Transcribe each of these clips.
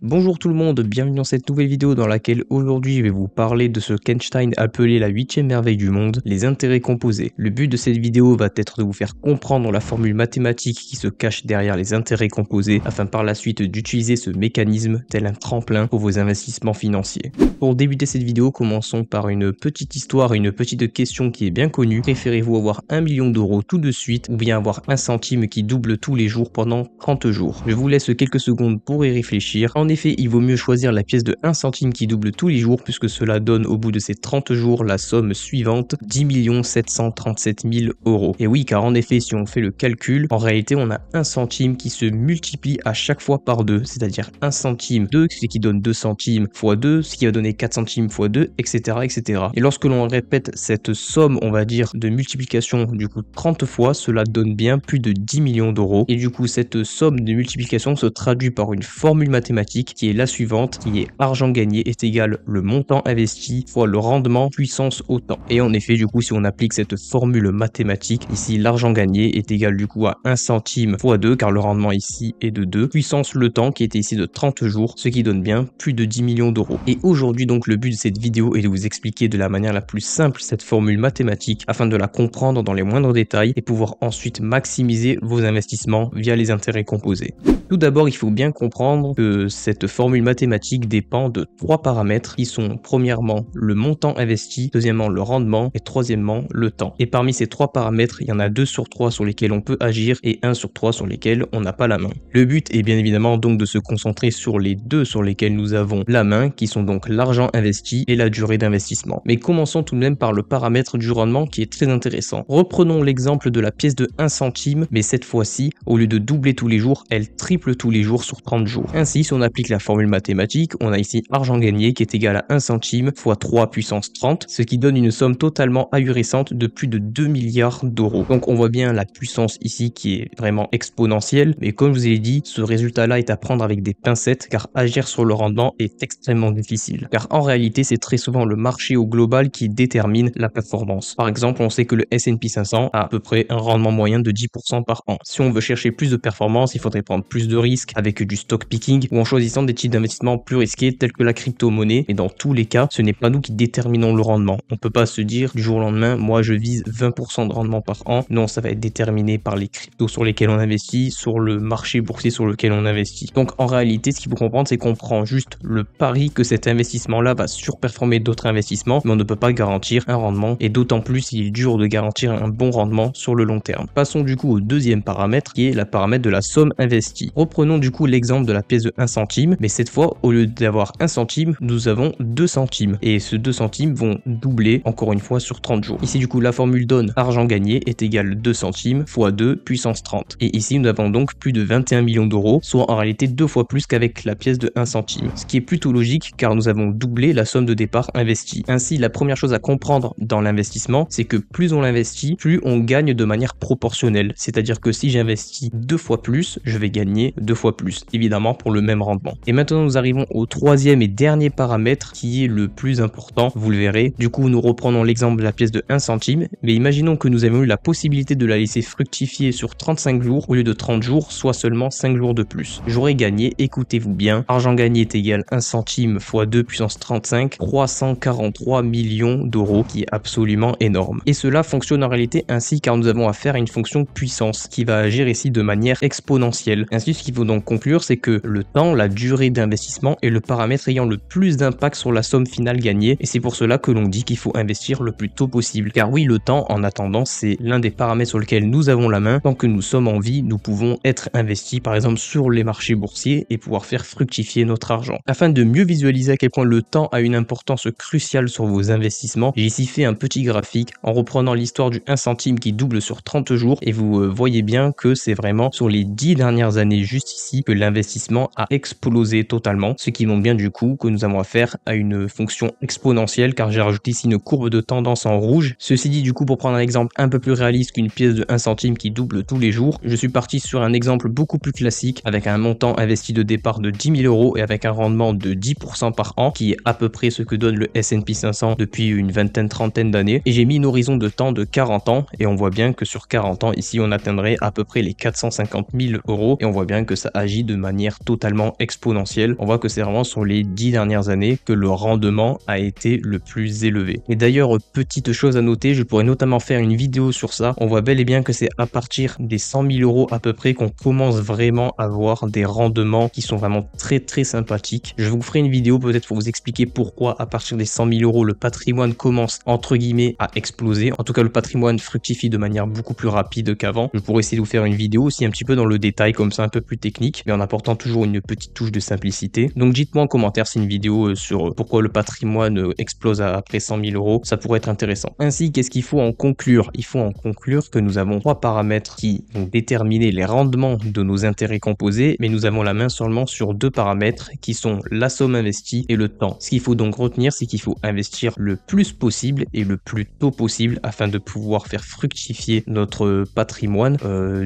Bonjour tout le monde, bienvenue dans cette nouvelle vidéo dans laquelle aujourd'hui je vais vous parler de ce qu'Einstein appelait la 8e merveille du monde, les intérêts composés. Le but de cette vidéo va être de vous faire comprendre la formule mathématique qui se cache derrière les intérêts composés afin par la suite d'utiliser ce mécanisme tel un tremplin pour vos investissements financiers. Pour débuter cette vidéo, commençons par une petite histoire et une petite question qui est bien connue. Préférez-vous avoir 1 million d'euros tout de suite ou bien avoir 1 centime qui double tous les jours pendant 30 jours? Je vous laisse quelques secondes pour y réfléchir. En effet, il vaut mieux choisir la pièce de 1 centime qui double tous les jours puisque cela donne au bout de ces 30 jours la somme suivante, 10 737 000 euros. Et oui, car en effet, si on fait le calcul, en réalité, on a 1 centime qui se multiplie à chaque fois par 2, c'est-à-dire 1 centime 2, ce qui donne 2 centimes fois 2, ce qui va donner 4 centimes fois 2, etc., etc. Et lorsque l'on répète cette somme, on va dire, de multiplication, du coup 30 fois, cela donne bien plus de 10 millions d'euros. Et du coup, cette somme de multiplication se traduit par une formule mathématique qui est la suivante, qui est argent gagné est égal le montant investi fois le rendement puissance au temps. Et en effet, du coup, si on applique cette formule mathématique, ici l'argent gagné est égal du coup à 1 centime fois 2, car le rendement ici est de 2, puissance le temps qui était ici de 30 jours, ce qui donne bien plus de 10 millions d'euros. Et aujourd'hui donc le but de cette vidéo est de vous expliquer de la manière la plus simple cette formule mathématique afin de la comprendre dans les moindres détails et pouvoir ensuite maximiser vos investissements via les intérêts composés. Tout d'abord, il faut bien comprendre que cette formule mathématique dépend de 3 paramètres qui sont premièrement le montant investi, deuxièmement le rendement et troisièmement le temps. Et parmi ces 3 paramètres, il y en a 2 sur 3 sur lesquels on peut agir et 1 sur 3 sur lesquels on n'a pas la main. Le but est bien évidemment donc de se concentrer sur les 2 sur lesquels nous avons la main, qui sont donc l'argent investi et la durée d'investissement. Mais commençons tout de même par le paramètre du rendement qui est très intéressant. Reprenons l'exemple de la pièce de 1 centime, mais cette fois-ci, au lieu de doubler tous les jours, elle triple tous les jours sur 30 jours. Ainsi, si on applique la formule mathématique, on a ici argent gagné qui est égal à 1 centime fois 3 puissance 30, ce qui donne une somme totalement ahurissante de plus de 2 milliards d'euros. Donc on voit bien la puissance ici qui est vraiment exponentielle, mais comme je vous ai dit, ce résultat-là est à prendre avec des pincettes car agir sur le rendement est extrêmement difficile. Car en réalité, c'est très souvent le marché au global qui détermine la performance. Par exemple, on sait que le S&P 500 a à peu près un rendement moyen de 10% par an. Si on veut chercher plus de performance, il faudrait prendre plus de risques avec du stock picking ou en choisissant des types d'investissement plus risqués tels que la crypto-monnaie. Et dans tous les cas, ce n'est pas nous qui déterminons le rendement. On peut pas se dire du jour au lendemain, moi je vise 20% de rendement par an. Non, ça va être déterminé par les cryptos sur lesquels on investit, sur le marché boursier sur lequel on investit. Donc en réalité, ce qu'il faut comprendre, c'est qu'on prend juste le pari que cet investissement-là va surperformer d'autres investissements, mais on ne peut pas garantir un rendement et d'autant plus il est dur de garantir un bon rendement sur le long terme. Passons du coup au deuxième paramètre qui est la paramètre de la somme investie. Reprenons du coup l'exemple de la pièce de 1 centime, mais cette fois, au lieu d'avoir 1 centime, nous avons 2 centimes. Et ces 2 centimes vont doubler encore une fois sur 30 jours. Ici, du coup, la formule donne argent gagné est égal 2 centimes fois 2 puissance 30. Et ici, nous avons donc plus de 21 millions d'euros, soit en réalité 2 fois plus qu'avec la pièce de 1 centime. Ce qui est plutôt logique car nous avons doublé la somme de départ investie. Ainsi, la première chose à comprendre dans l'investissement, c'est que plus on investit, plus on gagne de manière proportionnelle. C'est-à-dire que si j'investis 2 fois plus, je vais gagner 2 fois plus, évidemment pour le même rendement. Et maintenant nous arrivons au troisième et dernier paramètre qui est le plus important, vous le verrez. Du coup nous reprenons l'exemple de la pièce de 1 centime, mais imaginons que nous avions eu la possibilité de la laisser fructifier sur 35 jours au lieu de 30 jours, soit seulement 5 jours de plus. J'aurais gagné, écoutez-vous bien, argent gagné est égal 1 centime fois 2 puissance 35, 343 millions d'euros, qui est absolument énorme. Et cela fonctionne en réalité ainsi car nous avons affaire à une fonction puissance qui va agir ici de manière exponentielle. Ainsi, ce qu'il faut donc conclure, c'est que le temps, la durée d'investissement est le paramètre ayant le plus d'impact sur la somme finale gagnée et c'est pour cela que l'on dit qu'il faut investir le plus tôt possible. Car oui, le temps, en attendant, c'est l'un des paramètres sur lesquels nous avons la main. Tant que nous sommes en vie, nous pouvons être investis par exemple sur les marchés boursiers et pouvoir faire fructifier notre argent. Afin de mieux visualiser à quel point le temps a une importance cruciale sur vos investissements, j'ai ici fait un petit graphique en reprenant l'histoire du 1 centime qui double sur 30 jours et vous voyez bien que c'est vraiment sur les 10 dernières années juste ici que l'investissement a explosé totalement, ce qui montre bien du coup que nous avons affaire à une fonction exponentielle car j'ai rajouté ici une courbe de tendance en rouge. Ceci dit, du coup, pour prendre un exemple un peu plus réaliste qu'une pièce de 1 centime qui double tous les jours, je suis parti sur un exemple beaucoup plus classique avec un montant investi de départ de 10 000 euros et avec un rendement de 10% par an qui est à peu près ce que donne le S&P 500 depuis une trentaine d'années, et j'ai mis une horizon de temps de 40 ans et on voit bien que sur 40 ans ici on atteindrait à peu près les 450 000 euros et on voit bien que ça agit de manière totalement exponentielle exponentielle. On voit que c'est vraiment sur les 10 dernières années que le rendement a été le plus élevé. Et d'ailleurs, petite chose à noter, je pourrais notamment faire une vidéo sur ça. On voit bel et bien que c'est à partir des 100 000 euros à peu près qu'on commence vraiment à voir des rendements qui sont vraiment très sympathiques. Je vous ferai une vidéo peut-être pour vous expliquer pourquoi à partir des 100 000 euros le patrimoine commence entre guillemets à exploser. En tout cas, le patrimoine fructifie de manière beaucoup plus rapide qu'avant. Je pourrais essayer de vous faire une vidéo aussi un petit peu dans le détail, comme ça un peu plus technique, mais en apportant toujours une petite touche de simplicité. Donc dites-moi en commentaire si une vidéo sur pourquoi le patrimoine explose après 100 000 euros, ça pourrait être intéressant. Ainsi, qu'est-ce qu'il faut en conclure? Il faut en conclure que nous avons 3 paramètres qui vont déterminer les rendements de nos intérêts composés, mais nous avons la main seulement sur 2 paramètres qui sont la somme investie et le temps. Ce qu'il faut donc retenir, c'est qu'il faut investir le plus possible et le plus tôt possible afin de pouvoir faire fructifier notre patrimoine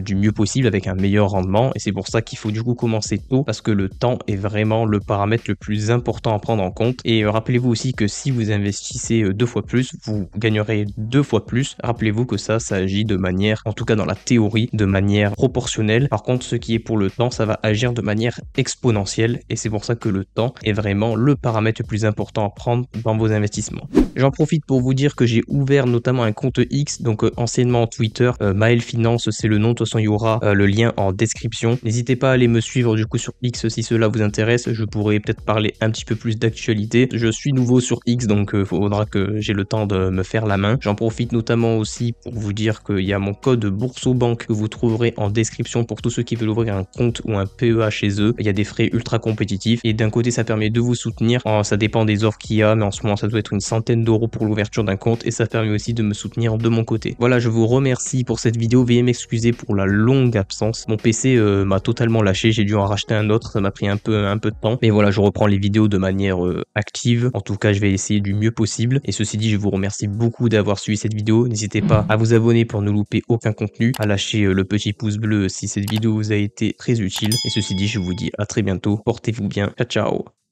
du mieux possible avec un meilleur rendement. Et c'est pour ça qu'il faut du coup commencer tôt, parce que le temps est vraiment le paramètre le plus important à prendre en compte. Et rappelez-vous aussi que si vous investissez 2 fois plus, vous gagnerez 2 fois plus. Rappelez-vous que ça agit de manière, en tout cas dans la théorie, de manière proportionnelle. Par contre, ce qui est pour le temps, ça va agir de manière exponentielle, et c'est pour ça que le temps est vraiment le paramètre le plus important à prendre dans vos investissements. J'en profite pour vous dire que j'ai ouvert notamment un compte X, donc anciennement Twitter, Maël Finance, c'est le nom. De toute façon, il y aura le lien en description. N'hésitez pas à aller me suivre du coup sur X si cela vous intéresse. Je pourrais peut-être parler un petit peu plus d'actualité. Je suis nouveau sur X, donc il faudra que j'ai le temps de me faire la main. J'en profite notamment aussi pour vous dire qu'il y a mon code Boursobank que vous trouverez en description pour tous ceux qui veulent ouvrir un compte ou un PEA chez eux. Il y a des frais ultra compétitifs et d'un côté ça permet de vous soutenir. Ça dépend des offres qu'il y a, mais en ce moment ça doit être une centaine d'euros pour l'ouverture d'un compte, et ça permet aussi de me soutenir de mon côté. Voilà, je vous remercie pour cette vidéo. Veuillez m'excuser pour la longue absence. Mon PC m'a totalement lâché, j'ai dû en racheter un autre, ça m'a pris un peu de temps. Mais voilà, je reprends les vidéos de manière active. En tout cas, je vais essayer du mieux possible. Et ceci dit, je vous remercie beaucoup d'avoir suivi cette vidéo. N'hésitez pas à vous abonner pour ne louper aucun contenu, à lâcher le petit pouce bleu si cette vidéo vous a été très utile. Et ceci dit, je vous dis à très bientôt. Portez-vous bien. Ciao, ciao.